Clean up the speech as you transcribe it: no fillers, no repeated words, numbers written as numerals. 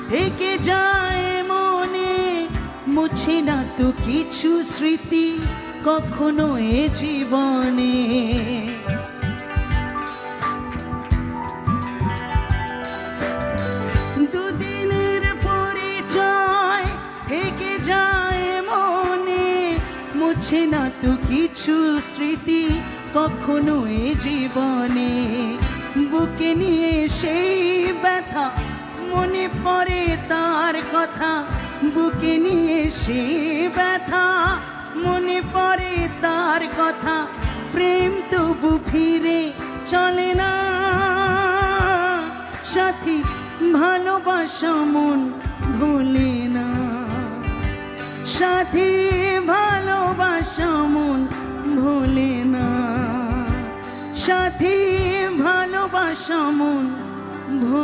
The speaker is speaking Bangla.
থেকে যায় মনে, মুছে না তো কিছু স্মৃতি কখনো এ জীবনে। দুদিনের পরিচয় থেকে যায় মনে, মুছে না তো কিছু স্মৃতি কখনো এ জীবনে। বুকে নিয়ে সেই ব্যথা, মনে পড়ে তার কথা, বুকে নিয়ে সেই ব্যথা, মনে পড়ে তার কথা। প্রেম তবু ফিরে চলে না সাথী, ভালোবাসা মন ভোলে না সাথী, ভালোবাসা মন ভোলে না সাথী, ভালোবাসা মন